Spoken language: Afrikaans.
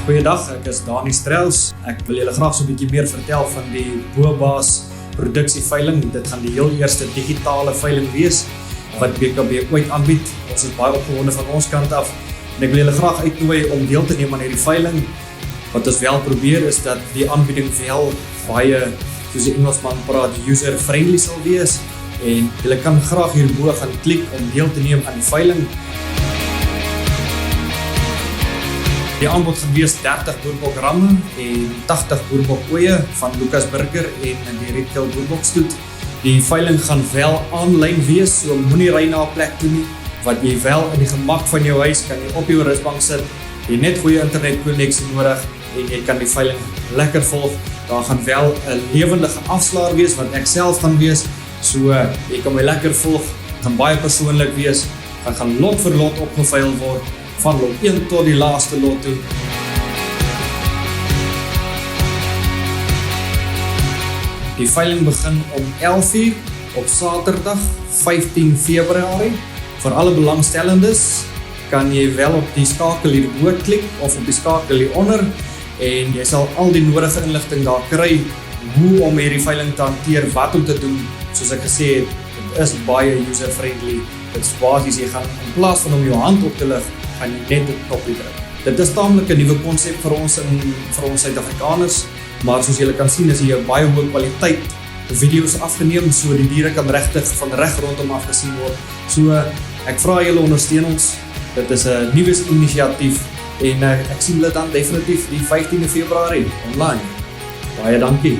Goeiedag, ek is Dani Strels. Ek wil julle graag so 'n bietjie meer vertel van die Boba's produksieveiling. Dit gaan die heel eerste digitale veiling wees wat BKB ooit aanbied. Ons is baie opgewonde van ons kant af en ek wil julle graag uitnooi om deel te neem aan hierdie veiling. Wat ons wel probeer is dat die aanbieding wel baie, soos die Engelsman praat, user-friendly sal wees en julle kan graag hierbo gaan klik om deel te neem aan die veiling. Die aanbod gaan wees 30 boerbok ramme en 80 boerbok ooe van Lucas Burger en die Retail boerbokstoet. Die veiling gaan wel aanlyn wees, so moenie ry na 'n plek toe nie, wat jy wel in die gemak van jou huis kan jy op jou rusbank sit, jy net goeie internetkonneksie nodig en jy kan die veiling lekker volg. Daar gaan wel 'n lewendige afslaer wees wat ek self gaan wees, so jy kan my lekker volg, gaan baie persoonlik wees, gaan lot vir lot opgeveil word, van lot 1 tot die laaste lot toe. Die veiling begin om 11 uur op Saterdag 15 Februarie. Vir alle belangstellendes kan jy wel op die skakel hierbo klik of op die skakel hieronder en jy sal al die nodige inligting daar kry hoe om hierdie veiling te hanteer, wat om te doen. Soos ek gesê het, dit is baie user-friendly. Dit is basies, jy gaan in plaas van om jou hand op te lig, gaan jy net 'n knoppie druk. Dit is taamlik 'n nuwe konsep vir ons Suid-Afrikaners, maar soos julle kan sien is hier baie hoë kwaliteit video's afgeneem, so die diere kan regtig van reg rondom afgesien word. So ek vra julle ondersteun ons. Dit is 'n nuwe inisiatief en ek sien julle dan definitief die 15de Februarie online. Baie dankie.